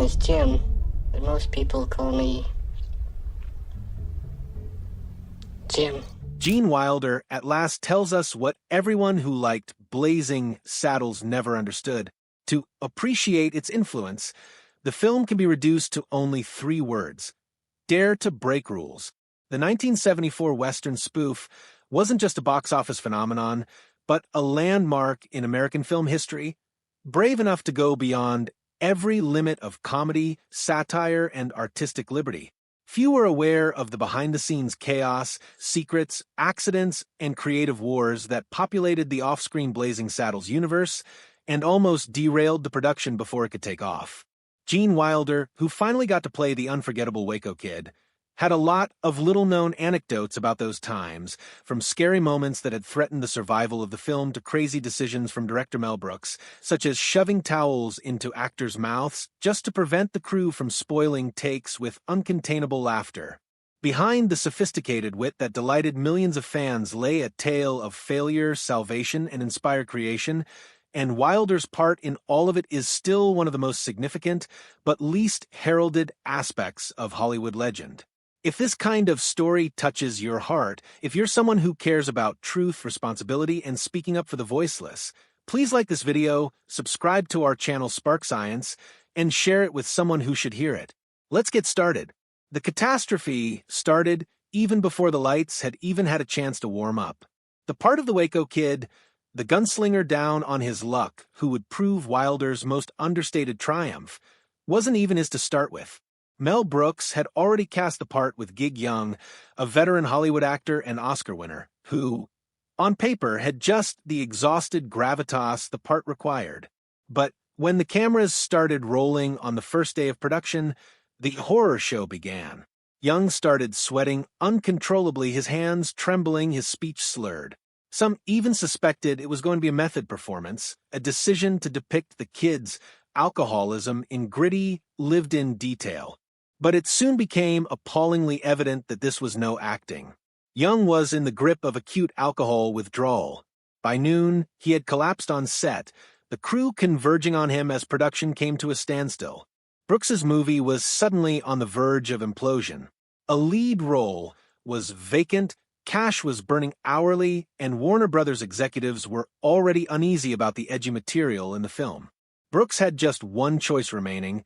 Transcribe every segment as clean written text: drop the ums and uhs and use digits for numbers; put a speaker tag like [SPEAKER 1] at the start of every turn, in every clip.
[SPEAKER 1] is Jim, but most people call me Jim.
[SPEAKER 2] Gene Wilder at last tells us what everyone who liked blazing saddles never understood. To appreciate its influence, the film can be reduced to only 3 words: dare to break rules. The 1974 Western spoof wasn't just a box office phenomenon, but a landmark in American film history, brave enough to go beyond every limit of comedy, satire, and artistic liberty. Few were aware of the behind-the-scenes chaos, secrets, accidents, and creative wars that populated the off-screen Blazing Saddles universe and almost derailed the production before it could take off. Gene Wilder, who finally got to play the unforgettable Waco Kid, had a lot of little-known anecdotes about those times, from scary moments that had threatened the survival of the film to crazy decisions from director Mel Brooks, such as shoving towels into actors' mouths just to prevent the crew from spoiling takes with uncontainable laughter. Behind the sophisticated wit that delighted millions of fans lay a tale of failure, salvation, and inspired creation, and Wilder's part in all of it is still one of the most significant but least heralded aspects of Hollywood legend. If this kind of story touches your heart, if you're someone who cares about truth, responsibility, and speaking up for the voiceless, please like this video, subscribe to our channel Spark Science, and share it with someone who should hear it. Let's get started. The catastrophe started even before the lights had even had a chance to warm up. The part of the Waco Kid, the gunslinger down on his luck who would prove Wilder's most understated triumph, wasn't even his to start with. Mel Brooks had already cast the part with Gig Young, a veteran Hollywood actor and Oscar winner, who, on paper, had just the exhausted gravitas the part required. But when the cameras started rolling on the first day of production, the horror show began. Young started sweating uncontrollably, his hands trembling, his speech slurred. Some even suspected it was going to be a method performance, a decision to depict the kid's alcoholism in gritty, lived-in detail. But it soon became appallingly evident that this was no acting. Young was in the grip of acute alcohol withdrawal. By noon, he had collapsed on set, the crew converging on him as production came to a standstill. Brooks's movie was suddenly on the verge of implosion. A lead role was vacant, cash was burning hourly, and Warner Brothers executives were already uneasy about the edgy material in the film. Brooks had just one choice remaining,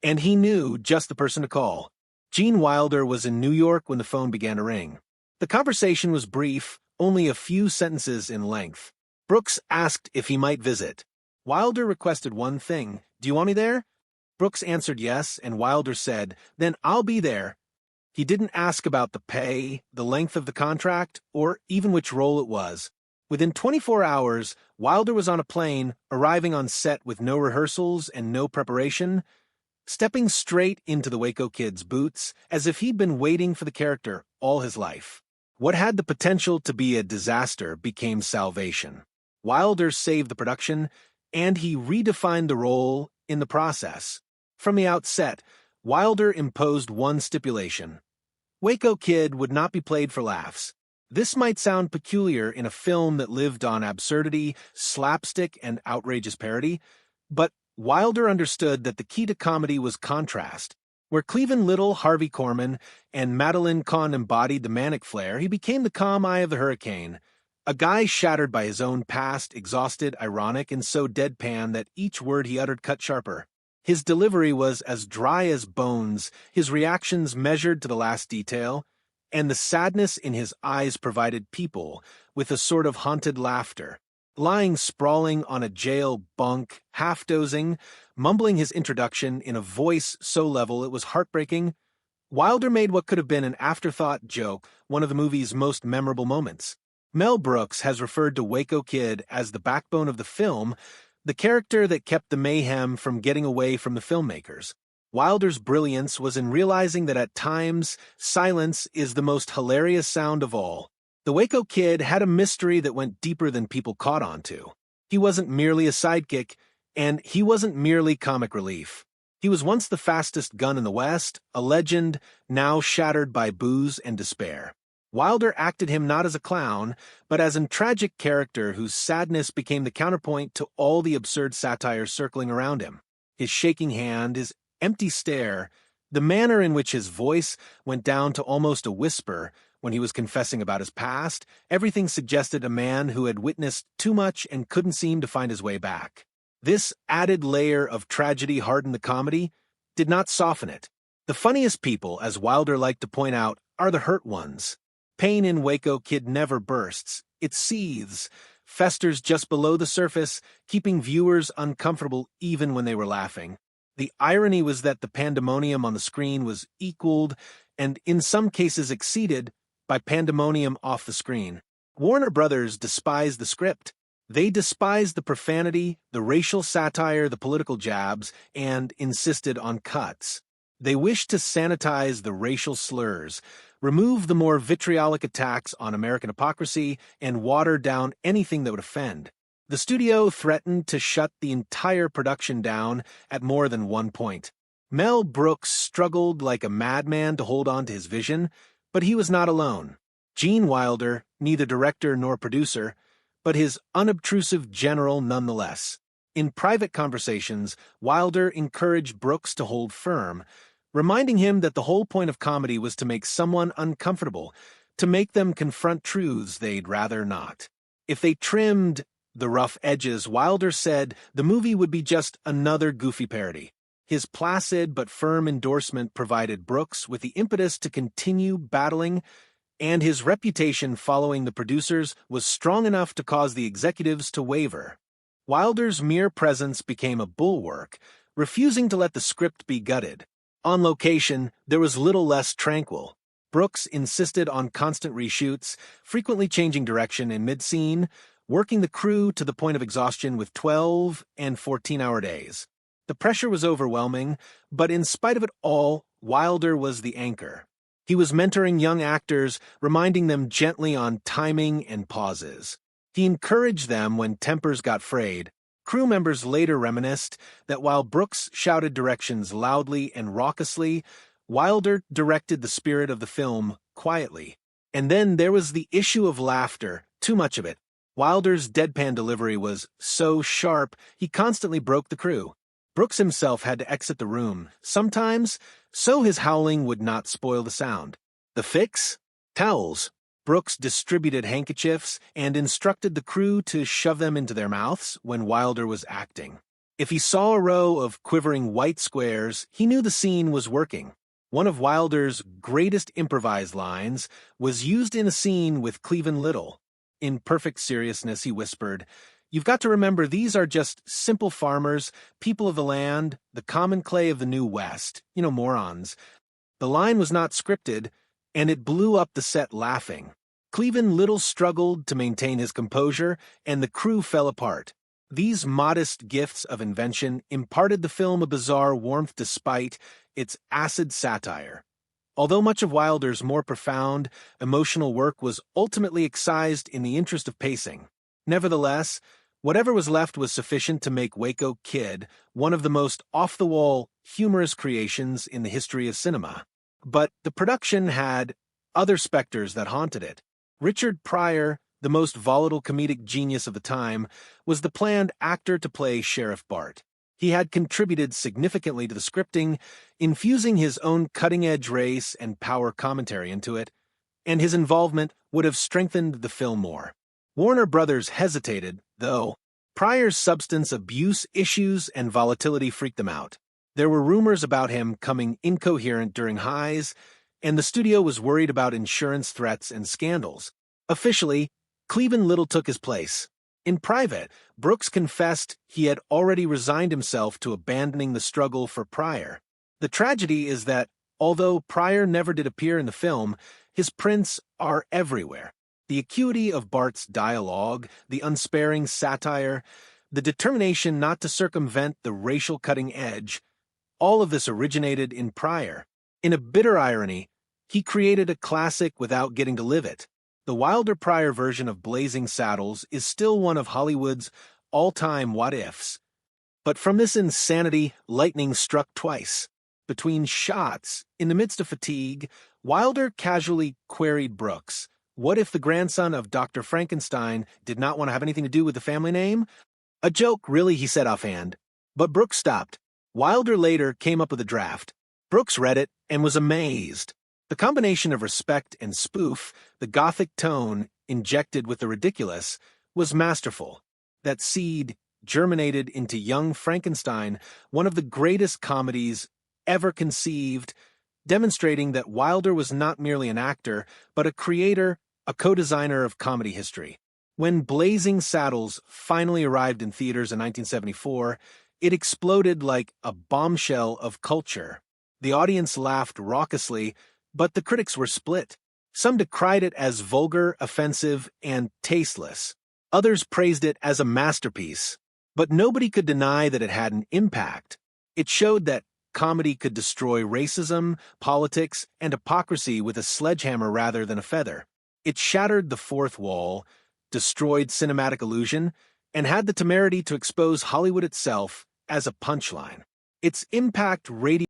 [SPEAKER 2] and he knew just the person to call. Gene Wilder was in New York when the phone began to ring. The conversation was brief, only a few sentences in length. Brooks asked if he might visit. Wilder requested one thing: "Do you want me there?" Brooks answered yes, and Wilder said, "Then I'll be there." He didn't ask about the pay, the length of the contract, or even which role it was. Within 24 hours, Wilder was on a plane, arriving on set with no rehearsals and no preparation, stepping straight into the Waco Kid's boots, as if he'd been waiting for the character all his life. What had the potential to be a disaster became salvation. Wilder saved the production, and he redefined the role in the process. From the outset, Wilder imposed one stipulation: Waco Kid would not be played for laughs. This might sound peculiar in a film that lived on absurdity, slapstick, and outrageous parody, but Wilder understood that the key to comedy was contrast. Where Cleveland Little, Harvey Korman, and Madeline Kahn embodied the manic flair, he became the calm eye of the hurricane, a guy shattered by his own past, exhausted, ironic, and so deadpan that each word he uttered cut sharper. His delivery was as dry as bones, his reactions measured to the last detail, and the sadness in his eyes provided people with a sort of haunted laughter. Lying sprawling on a jail bunk, half-dozing, mumbling his introduction in a voice so level it was heartbreaking, Wilder made what could have been an afterthought joke one of the movie's most memorable moments. Mel Brooks has referred to Waco Kid as the backbone of the film, the character that kept the mayhem from getting away from the filmmakers. Wilder's brilliance was in realizing that at times, silence is the most hilarious sound of all. The Waco Kid had a mystery that went deeper than people caught on to. He wasn't merely a sidekick, and he wasn't merely comic relief. He was once the fastest gun in the West, a legend now shattered by booze and despair. Wilder acted him not as a clown, but as a tragic character whose sadness became the counterpoint to all the absurd satire circling around him. His shaking hand, his empty stare, the manner in which his voice went down to almost a whisper when he was confessing about his past, everything suggested a man who had witnessed too much and couldn't seem to find his way back. This added layer of tragedy hardened the comedy, did not soften it. The funniest people, as Wilder liked to point out, are the hurt ones. Pain in Waco Kid never bursts. It seethes, festers just below the surface, keeping viewers uncomfortable even when they were laughing. The irony was that the pandemonium on the screen was equaled, and in some cases exceeded, by pandemonium off the screen. Warner Brothers despised the script. They despised the profanity, the racial satire, the political jabs, and insisted on cuts. They wished to sanitize the racial slurs, remove the more vitriolic attacks on American hypocrisy, and water down anything that would offend. The studio threatened to shut the entire production down at more than one point. Mel Brooks struggled like a madman to hold on to his vision, but he was not alone. Gene Wilder, neither director nor producer, but his unobtrusive general nonetheless. In private conversations, Wilder encouraged Brooks to hold firm, reminding him that the whole point of comedy was to make someone uncomfortable, to make them confront truths they'd rather not. If they trimmed the rough edges, Wilder said the movie would be just another goofy parody. His placid but firm endorsement provided Brooks with the impetus to continue battling, and his reputation following the producers was strong enough to cause the executives to waver. Wilder's mere presence became a bulwark, refusing to let the script be gutted. On location, there was little less tranquil. Brooks insisted on constant reshoots, frequently changing direction in mid-scene, working the crew to the point of exhaustion with 12- and 14-hour days. The pressure was overwhelming, but in spite of it all, Wilder was the anchor. He was mentoring young actors, reminding them gently on timing and pauses. He encouraged them when tempers got frayed. Crew members later reminisced that while Brooks shouted directions loudly and raucously, Wilder directed the spirit of the film quietly. And then there was the issue of laughter, too much of it. Wilder's deadpan delivery was so sharp, he constantly broke the crew. Brooks himself had to exit the room, sometimes, so his howling would not spoil the sound. The fix? Towels. Brooks distributed handkerchiefs and instructed the crew to shove them into their mouths when Wilder was acting. If he saw a row of quivering white squares, he knew the scene was working. One of Wilder's greatest improvised lines was used in a scene with Cleavon Little. In perfect seriousness, he whispered, "You've got to remember these are just simple farmers, people of the land, the common clay of the New West, morons." The line was not scripted, and it blew up the set laughing. Cleavon Little struggled to maintain his composure, and the crew fell apart. These modest gifts of invention imparted the film a bizarre warmth despite its acid satire. Although much of Wilder's more profound, emotional work was ultimately excised in the interest of pacing, nevertheless, whatever was left was sufficient to make Waco Kid one of the most off-the-wall, humorous creations in the history of cinema. But the production had other specters that haunted it. Richard Pryor, the most volatile comedic genius of the time, was the planned actor to play Sheriff Bart. He had contributed significantly to the scripting, infusing his own cutting-edge race and power commentary into it, and his involvement would have strengthened the film more. Warner Brothers hesitated, though. Pryor's substance abuse issues and volatility freaked them out. There were rumors about him coming incoherent during highs, and the studio was worried about insurance threats and scandals. Officially, Cleavon Little took his place. In private, Brooks confessed he had already resigned himself to abandoning the struggle for Pryor. The tragedy is that, although Pryor never did appear in the film, his prints are everywhere. The acuity of Bart's dialogue, the unsparing satire, the determination not to circumvent the racial cutting edge, all of this originated in Pryor. In a bitter irony, he created a classic without getting to live it. The Wilder-Pryor version of Blazing Saddles is still one of Hollywood's all-time what-ifs. But from this insanity, lightning struck twice. Between shots, in the midst of fatigue, Wilder casually queried Brooks, "What if the grandson of Dr. Frankenstein did not want to have anything to do with the family name?" "A joke, really," he said offhand. But Brooks stopped. Wilder later came up with a draft. Brooks read it and was amazed. The combination of respect and spoof, the gothic tone injected with the ridiculous, was masterful. That seed germinated into Young Frankenstein, one of the greatest comedies ever conceived, demonstrating that Wilder was not merely an actor, but a creator, a co-designer of comedy history. When Blazing Saddles finally arrived in theaters in 1974, it exploded like a bombshell of culture. The audience laughed raucously, but the critics were split. Some decried it as vulgar, offensive, and tasteless. Others praised it as a masterpiece. But nobody could deny that it had an impact. It showed that comedy could destroy racism, politics, and hypocrisy with a sledgehammer rather than a feather. It shattered the fourth wall, destroyed cinematic illusion, and had the temerity to expose Hollywood itself as a punchline. Its impact radiated